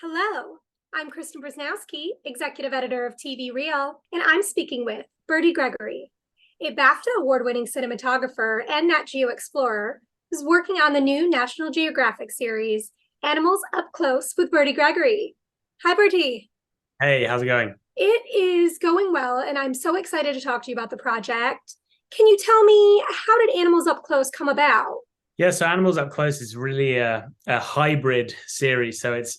Hello, I'm Kristen Brzezinski, Executive Editor of TV Reel, and I'm speaking with Bertie Gregory, a BAFTA Award-winning cinematographer and Nat Geo Explorer who's working on the new National Geographic series, Animals Up Close with Bertie Gregory. Hi, Bertie. Hey, how's it going? It is going well, and I'm so excited to talk to you about the project. Can you tell me, how did Animals Up Close come about? Yeah, so Animals Up Close is really a hybrid series. So it's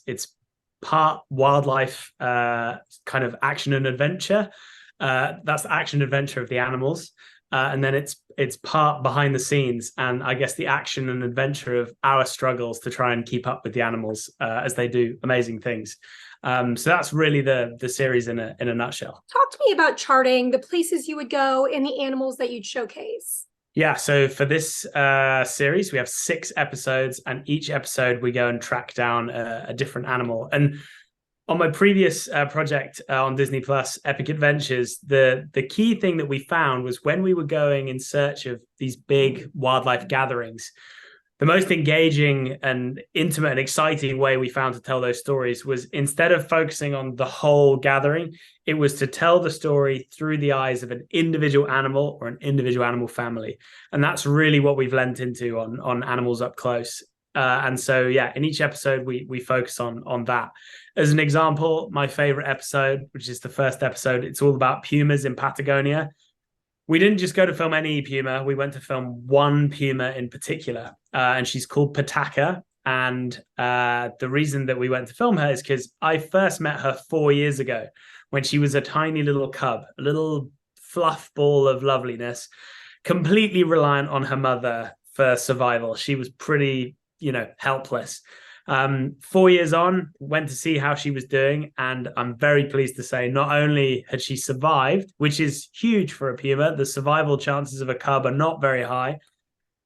part wildlife, kind of action and adventure. That's the action adventure of the animals, and then it's part behind the scenes, and I guess the action and adventure of our struggles to try and keep up with the animals as they do amazing things. So that's really the series in a nutshell. Talk to me about charting the places you would go and the animals that you'd showcase. Yeah, so for this series, we have 6 episodes, and each episode we go and track down a different animal. And on my previous project on Disney Plus, Epic Adventures, the key thing that we found was when we were going in search of these big wildlife gatherings, the most engaging and intimate and exciting way we found to tell those stories was, instead of focusing on the whole gathering, it was to tell the story through the eyes of an individual animal or an individual animal family. And that's really what we've lent into on Animals Up Close. And so, yeah, in each episode, we focus on that. As an example, my favorite episode, which is the first episode, it's all about pumas in Patagonia. We didn't just go to film any puma. We went to film one puma in particular, and she's called Pataka. And the reason that we went to film her is because I first met her 4 years ago when she was a tiny little cub, a little fluff ball of loveliness, completely reliant on her mother for survival. She was pretty, helpless. 4 years on, went to see how she was doing, and I'm very pleased to say not only had she survived, which is huge for a puma, the survival chances of a cub are not very high,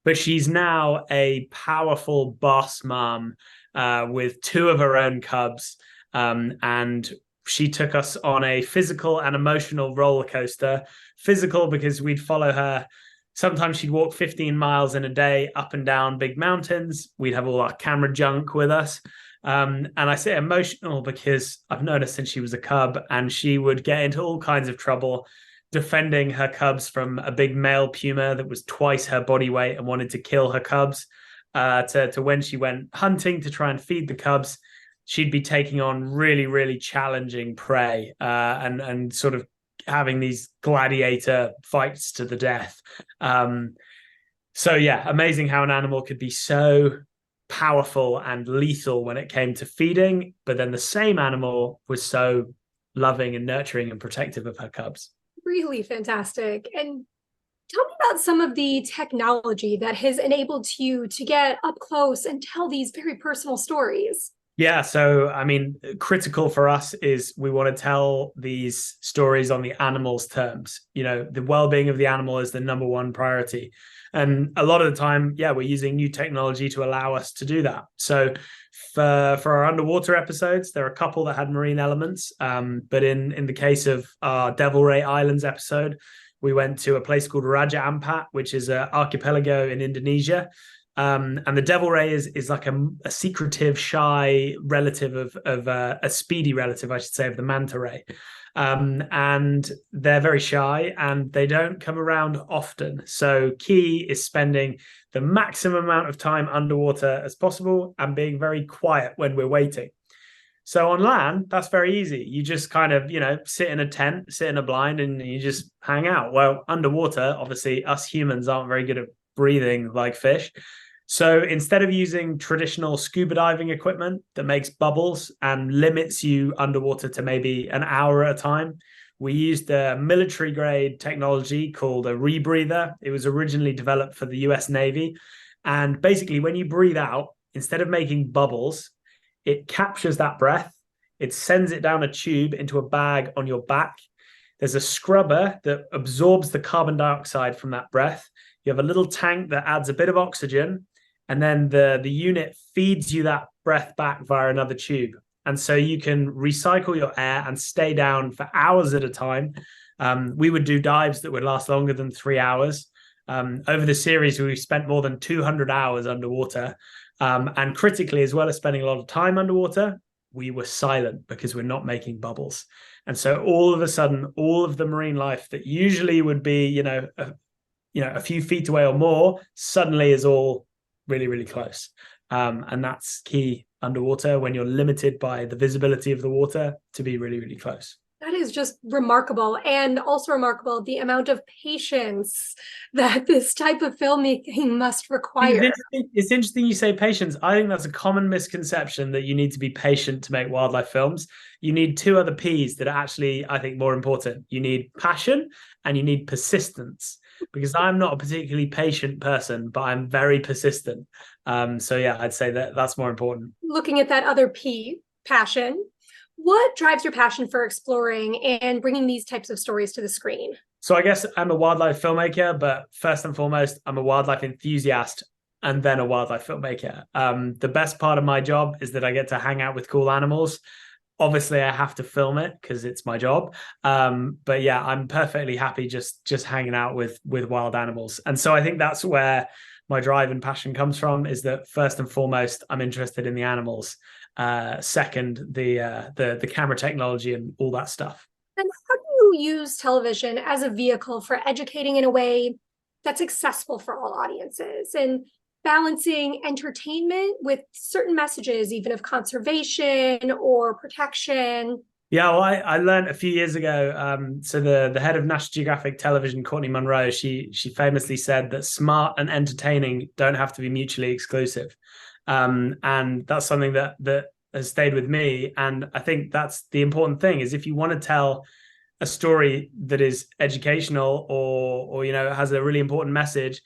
but she's now a powerful boss mom with 2 of her own cubs, and she took us on a physical and emotional roller coaster. Physical because we'd follow her. Sometimes she'd walk 15 miles in a day up and down big mountains. We'd have all our camera junk with us. And I say emotional because I've noticed since she was a cub, and she would get into all kinds of trouble defending her cubs from a big male puma that was twice her body weight and wanted to kill her cubs, to when she went hunting to try and feed the cubs. She'd be taking on really, really challenging prey, and sort of having these gladiator fights to the death. So yeah, amazing how an animal could be so powerful and lethal when it came to feeding, but then the same animal was so loving and nurturing and protective of her cubs. Really fantastic. And tell me about some of the technology that has enabled you to get up close and tell these very personal stories. Yeah, so I mean, critical for us is we want to tell these stories on the animal's terms. The well-being of the animal is the number one priority. And a lot of the time, yeah, we're using new technology to allow us to do that. So for our underwater episodes, there are a couple that had marine elements. But in the case of our Devil Ray Islands episode, we went to a place called Raja Ampat, which is an archipelago in Indonesia. And the devil ray is like a secretive, shy relative of a speedy relative, I should say, of the manta ray. And they're very shy and they don't come around often. So key is spending the maximum amount of time underwater as possible and being very quiet when we're waiting. So on land, that's very easy. You just kind of, sit in a tent, sit in a blind, and you just hang out. Well, underwater, obviously, us humans aren't very good at breathing like fish. So instead of using traditional scuba diving equipment that makes bubbles and limits you underwater to maybe an hour at a time, we used a military grade technology called a rebreather. It was originally developed for the US Navy. And basically, when you breathe out, instead of making bubbles, it captures that breath, it sends it down a tube into a bag on your back. There's a scrubber that absorbs the carbon dioxide from that breath. You have a little tank that adds a bit of oxygen, and then the unit feeds you that breath back via another tube. And so you can recycle your air and stay down for hours at a time. We would do dives that would last longer than 3 hours. Over the series, we spent more than 200 hours underwater. And critically, as well as spending a lot of time underwater, we were silent because we're not making bubbles. And so all of a sudden, all of the marine life that usually would be, a few feet away or more, suddenly is all really, really close. And that's key underwater when you're limited by the visibility of the water to be really, really close. That is just remarkable, and also remarkable the amount of patience that this type of filmmaking must require. It's interesting you say patience. I think that's a common misconception, that you need to be patient to make wildlife films. You need two other P's that are actually, I think, more important. You need passion and you need persistence, because I'm not a particularly patient person, but I'm very persistent. So yeah, I'd say that that's more important. Looking at that other P, passion, what drives your passion for exploring and bringing these types of stories to the screen? So I guess I'm a wildlife filmmaker, but first and foremost, I'm a wildlife enthusiast and then a wildlife filmmaker. The best part of my job is that I get to hang out with cool animals. Obviously, I have to film it because it's my job. But yeah, I'm perfectly happy just hanging out with wild animals. And so I think that's where my drive and passion comes from, is that first and foremost, I'm interested in the animals. Second, the camera technology and all that stuff. And how do you use television as a vehicle for educating in a way that's accessible for all audiences, and balancing entertainment with certain messages, even of conservation or protection? Yeah, well, I learned a few years ago. So the head of National Geographic Television, Courtney Munro, she famously said that smart and entertaining don't have to be mutually exclusive, and that's something that has stayed with me. And I think that's the important thing: is if you want to tell a story that is educational or has a really important message,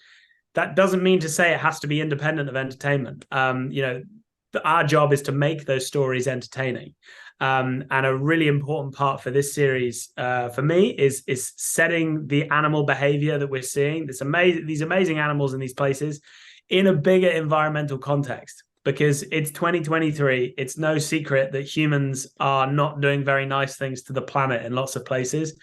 that doesn't mean to say it has to be independent of entertainment. Our job is to make those stories entertaining. And a really important part for this series, for me, is setting the animal behavior that we're seeing, these amazing animals in these places, in a bigger environmental context. Because it's 2023, it's no secret that humans are not doing very nice things to the planet in lots of places.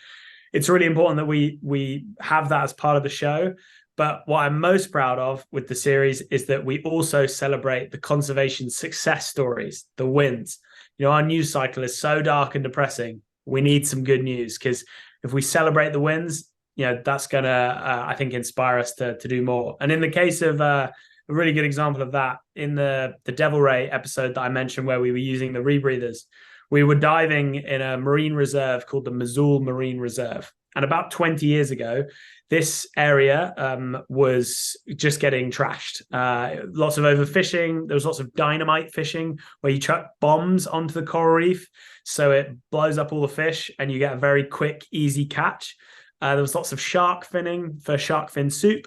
It's really important that we have that as part of the show. But what I'm most proud of with the series is that we also celebrate the conservation success stories, the wins. Our news cycle is so dark and depressing. We need some good news, because if we celebrate the wins, that's going to, I think, inspire us to do more. And in the case of a really good example of that, in the Devil Ray episode that I mentioned, where we were using the rebreathers, we were diving in a marine reserve called the Mazul Marine Reserve. And about 20 years ago, this area was just getting trashed. Lots of overfishing. There was lots of dynamite fishing, where you chuck bombs onto the coral reef, so it blows up all the fish and you get a very quick, easy catch. There was lots of shark finning for shark fin soup.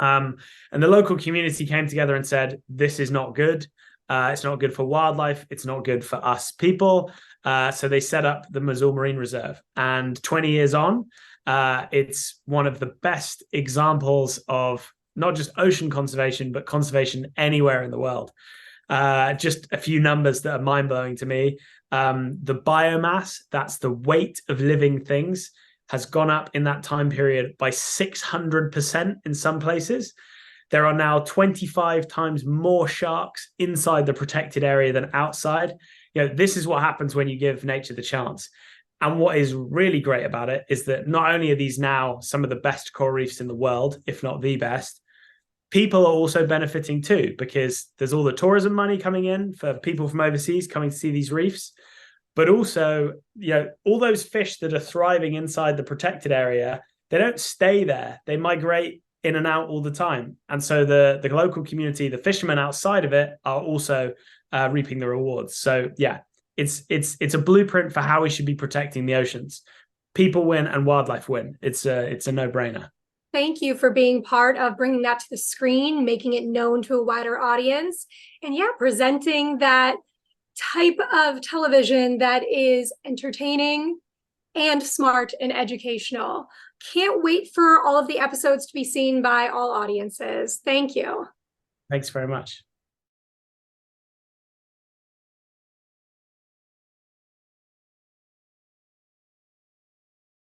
And the local community came together and said, this is not good. It's not good for wildlife. It's not good for us people. So they set up the Mazul Marine Reserve. And 20 years on, it's one of the best examples of not just ocean conservation, but conservation anywhere in the world. Just a few numbers that are mind-blowing to me. The biomass, that's the weight of living things, has gone up in that time period by 600% in some places. There are now 25 times more sharks inside the protected area than outside. This is what happens when you give nature the chance. And what is really great about it is that not only are these now some of the best coral reefs in the world, if not the best, people are also benefiting too, because there's all the tourism money coming in for people from overseas coming to see these reefs. But also, all those fish that are thriving inside the protected area, they don't stay there. They migrate in and out all the time. And so the local community, the fishermen outside of it, are also reaping the rewards. So yeah, it's a blueprint for how we should be protecting the oceans. People win and wildlife win. It's a no-brainer. Thank you for being part of bringing that to the screen, making it known to a wider audience, and presenting that type of television that is entertaining and smart and educational. Can't wait for all of the episodes to be seen by all audiences. Thank you. Thanks very much.